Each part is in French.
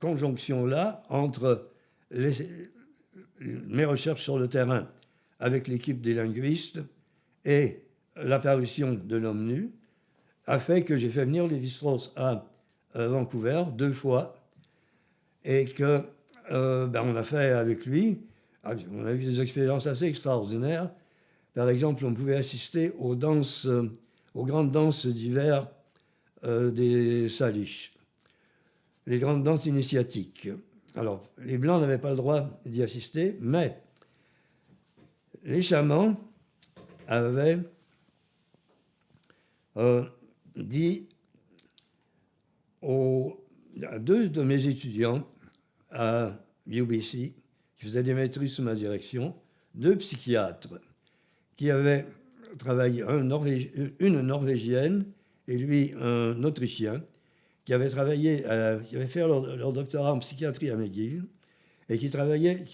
conjonction-là entre mes recherches sur le terrain avec l'équipe des linguistes et l'apparition de l'homme nu a fait que j'ai fait venir Lévi-Strauss à Vancouver 2 fois et que on a fait avec lui, on a eu des expériences assez extraordinaires. Par exemple, on pouvait assister aux grandes danses d'hiver des Salish, les grandes danses initiatiques. Alors, les Blancs n'avaient pas le droit d'y assister, mais les chamans avaient dit à 2 de mes étudiants à UBC, qui faisaient des maîtrises sous ma direction, 2 psychiatres qui avaient travaillé, une norvégienne et lui un autrichien, qui avaient fait leur doctorat en psychiatrie à McGill et qui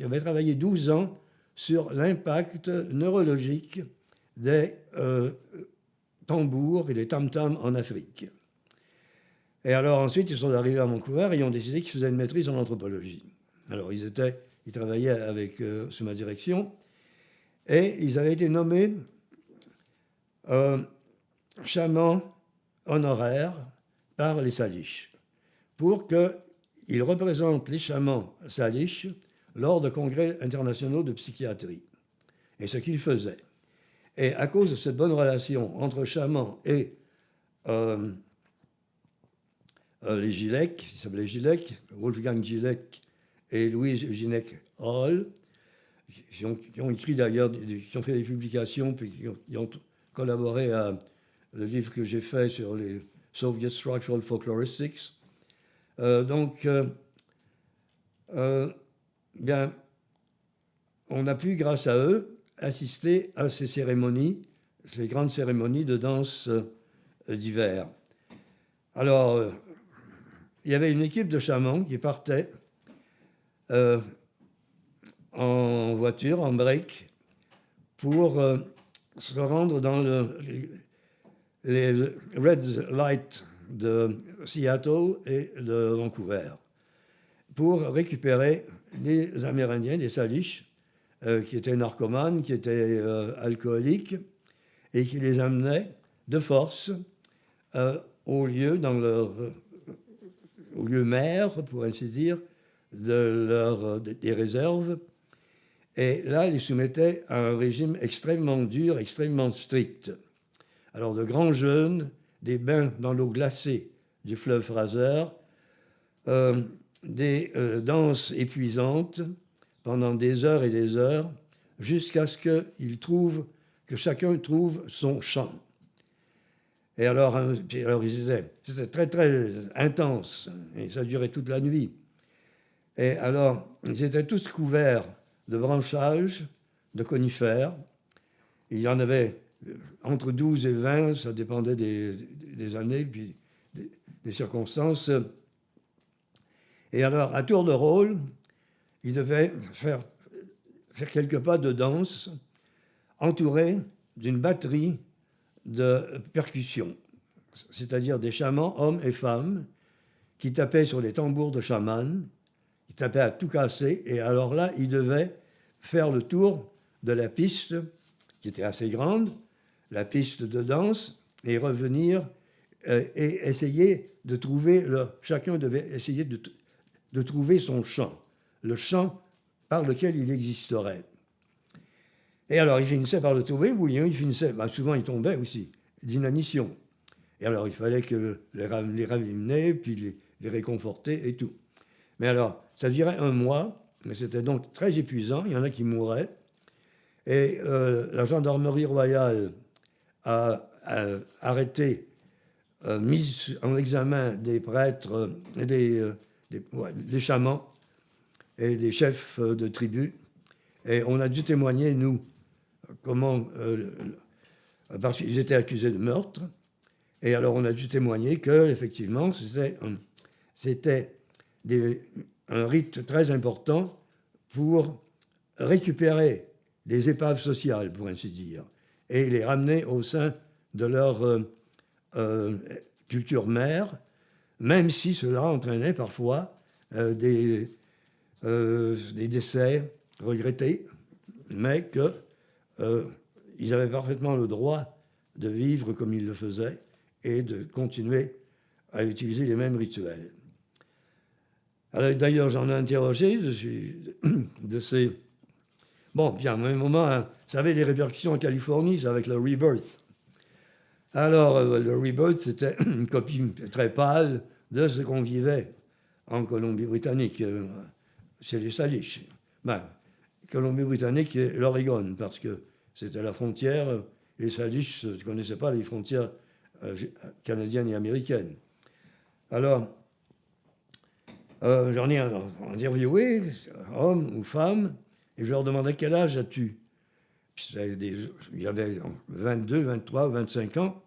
avaient travaillé 12 ans sur l'impact neurologique des tambours et des tam-tams en Afrique. Et alors ensuite, ils sont arrivés à Vancouver et ils ont décidé qu'ils faisaient une maîtrise en anthropologie. Alors ils travaillaient sous ma direction et ils avaient été nommés chamans honoraires par les Salish pour qu'ils représentent les chamans Salish lors de congrès internationaux de psychiatrie. Et ce qu'ils faisaient. Et à cause de cette bonne relation entre chamans et les Gilek, ils s'appelaient Gilek, Wolfgang Gilek et Louise Gilek Hall, qui ont écrit d'ailleurs, qui ont fait des publications, puis qui ont collaboré à le livre que j'ai fait sur les Soviet Structural Folkloristics. Bien, on a pu, grâce à eux, assister à ces cérémonies, ces grandes cérémonies de danse d'hiver. Alors, il y avait une équipe de chamans qui partait en voiture, en break, pour se rendre dans les Red Light de Seattle et de Vancouver, pour récupérer les Amérindiens, des Salish, qui étaient narcomanes, qui étaient alcooliques, et qui les amenaient de force au lieu mère, pour ainsi dire, des réserves. Et là, ils les soumettaient à un régime extrêmement dur, extrêmement strict. Alors, de grands jeûnes, des bains dans l'eau glacée du fleuve Fraser, des danses épuisantes pendant des heures et des heures, jusqu'à ce que chacun trouve son chant. Et alors ils disaient, c'était très, très intense, et ça durait toute la nuit. Et alors, ils étaient tous couverts de branchages, de conifères. Il y en avait entre 12 et 20, ça dépendait des années, puis des circonstances. Et alors, à tour de rôle, ils devaient faire quelques pas de danse, entourés d'une batterie de percussions, c'est-à-dire des chamans, hommes et femmes, qui tapaient sur les tambours de chamans, ils tapaient à tout casser, et alors là, ils devaient faire le tour de la piste, qui était assez grande, la piste de danse, et revenir et essayer de trouver, chacun devait essayer de trouver son chant, le chant par lequel il existerait. Et alors, il finissait par le trouver, ou il finissait, souvent il tombait aussi, d'inanition. Et alors, il fallait que les ramener, puis les réconforter et tout. Mais alors, ça durait 1 mois, mais c'était donc très épuisant, il y en a qui mouraient. Et la gendarmerie royale a arrêté, mis en examen des prêtres, des chamans et des chefs de tribus. Et on a dû témoigner, nous, parce qu'ils étaient accusés de meurtre. Et alors, on a dû témoigner qu'effectivement, c'était un rite très important pour récupérer des épaves sociales, pour ainsi dire, et les ramener au sein de leur culture mère, même si cela entraînait parfois des décès regrettés, mais qu'ils avaient parfaitement le droit de vivre comme ils le faisaient et de continuer à utiliser les mêmes rituels. D'ailleurs, j'en ai interrogé de ces... Bon, puis à un moment, hein, ça avait des répercussions en Californie, c'est avec le Rebirth. Alors, le Rebirth, c'était une copie très pâle de ce qu'on vivait en Colombie-Britannique, chez les Salish. Ben, Colombie-Britannique et l'Oregon, parce que c'était la frontière. Les Salish ne connaissaient pas les frontières canadiennes et américaines. Alors, j'en ai interviewé, hommes ou femmes, et je leur demandais quel âge as-tu. Il y avait 22, 23, 25 ans.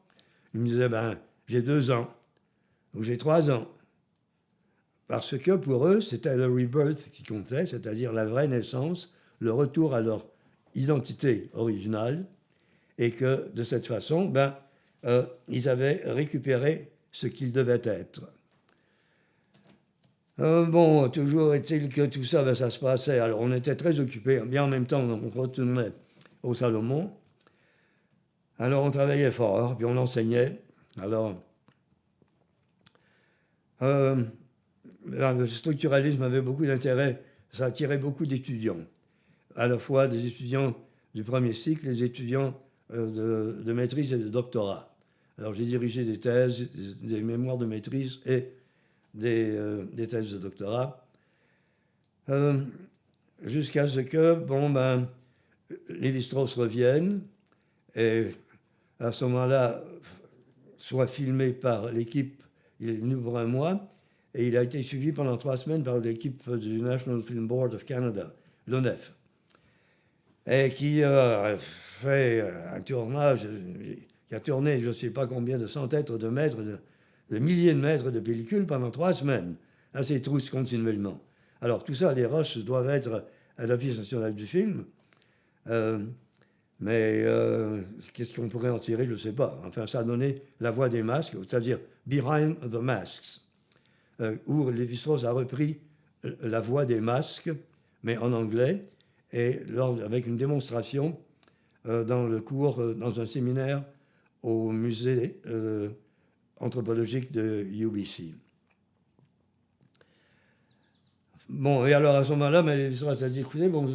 Ils me disaient, ben, j'ai 2 ans, ou j'ai 3 ans. Parce que pour eux, c'était le rebirth qui comptait, c'est-à-dire la vraie naissance, le retour à leur identité originale, et que de cette façon, ben, ils avaient récupéré ce qu'ils devaient être. Bon, toujours est-il que tout ça, ben, ça se passait. Alors, on était très occupés. Bien en même temps, on retournait au Salomon. Alors, on travaillait fort, puis on enseignait. Alors, le structuralisme avait beaucoup d'intérêt. Ça attirait beaucoup d'étudiants, à la fois des étudiants du premier cycle, des étudiants de maîtrise et de doctorat. Alors, j'ai dirigé des thèses, des mémoires de maîtrise et des thèses de doctorat, jusqu'à ce que, bon, ben, Lévi-Strauss revienne et à ce moment-là soit filmé par l'équipe. Il est venu pour un mois et il a été suivi pendant 3 semaines par l'équipe du National Film Board of Canada, l'ONEF, et qui a fait un tournage, qui a tourné je ne sais pas combien de centaines de mètres, de milliers de mètres de pellicule pendant 3 semaines, à ces trousses continuellement. Alors tout ça, les rushs doivent être à l'Office national du film, mais qu'est-ce qu'on pourrait en tirer, je ne sais pas. Enfin, ça a donné La Voix des masques, c'est-à-dire Behind the Masks, où Lévi-Strauss a repris La Voix des masques, mais en anglais, et avec une démonstration dans le cours, dans un séminaire au musée anthropologique de UBC. Bon, et alors à ce moment-là, Lévi-Strauss a dit, écoutez, bon,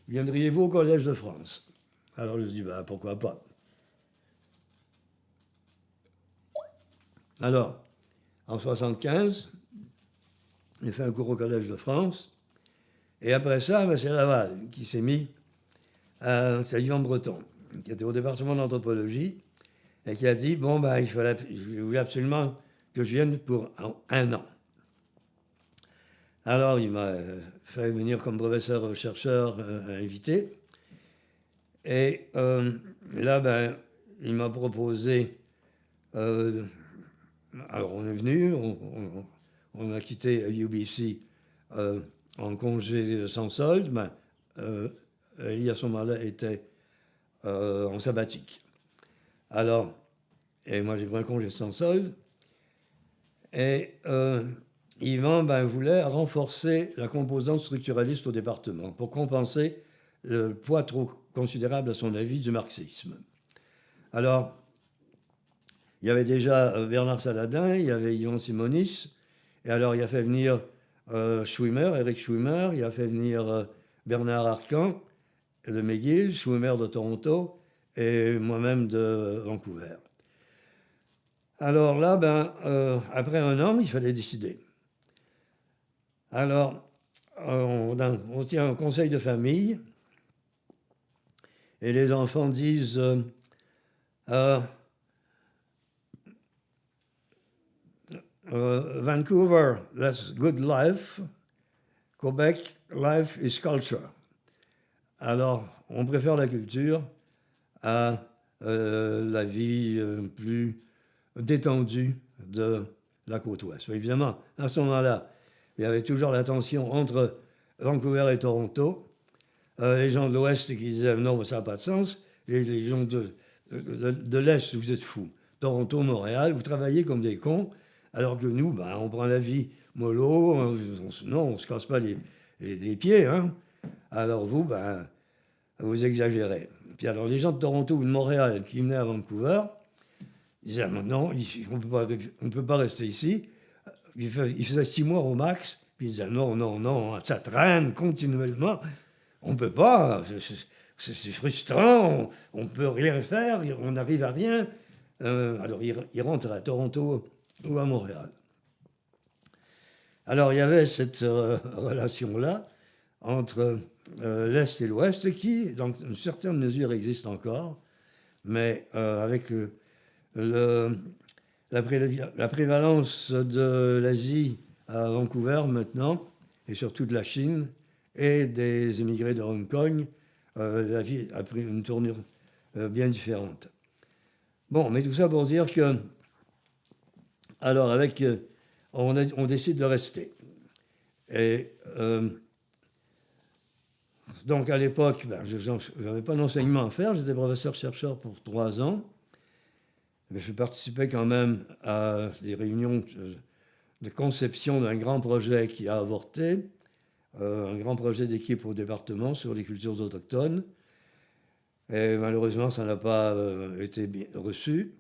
viendriez-vous au Collège de France? Alors je dis, bah, pourquoi pas. Alors, en 1975, j'ai fait un cours au Collège de France, et après ça, c'est Laval qui s'est mis c'est Yvan Breton, qui était au département d'anthropologie, et qui a dit, bon, ben, je voulais absolument que je vienne pour 1 an. Alors, il m'a fait venir comme professeur-chercheur invité. Et là, ben, il m'a proposé... alors, on est venu, on a quitté UBC en congé sans solde. Ben, Elie, à ce moment-là, était en sabbatique. Alors, et moi, j'ai pris un congé sans solde. Et Yvan voulait renforcer la composante structuraliste au département pour compenser le poids trop considérable, à son avis, du marxisme. Alors, il y avait déjà Bernard Saladin, il y avait Yvan Simonis, et alors il a fait venir Eric Schwimmer, il a fait venir Bernard Arcan de McGill, Schwimmer de Toronto, et moi-même de Vancouver. Alors là, après 1 an, il fallait décider. Alors, on tient un conseil de famille, et les enfants disent Vancouver, that's good life. Quebec, life is culture. Alors, on préfère la culture à la vie plus détendue de la côte ouest. Évidemment, à ce moment-là, il y avait toujours la tension entre Vancouver et Toronto. Les gens de l'Ouest qui disaient non, ça n'a pas de sens. Et les gens de l'Est, vous êtes fous. Toronto, Montréal, vous travaillez comme des cons. Alors que nous, ben, on prend la vie mollo, non, on ne se casse pas les pieds. Hein. Alors vous, ben, vous exagérez. Puis alors les gens de Toronto ou de Montréal qui venaient à Vancouver, ils disaient, ah, non, on ne peut pas rester ici. Il faisait 6 mois au max. Puis ils disaient, non, non, non, ça traîne continuellement. On ne peut pas. C'est frustrant. On ne peut rien faire. On n'arrive à rien. Alors ils rentrent à Toronto ou à Montréal. Alors il y avait cette relation-là entre l'Est et l'Ouest qui, dans une certaine mesure, existe encore, mais avec la prévalence de l'Asie à Vancouver maintenant, et surtout de la Chine, et des émigrés de Hong Kong, la vie a pris une tournure bien différente. Bon, mais tout ça pour dire que, alors on décide de rester. Et donc à l'époque, ben, je n'avais pas d'enseignement à faire, j'étais professeur-chercheur pour 3 ans. Mais je participais quand même à des réunions de conception d'un grand projet qui a avorté, un grand projet d'équipe au département sur les cultures autochtones. Et malheureusement, ça n'a pas été bien reçu.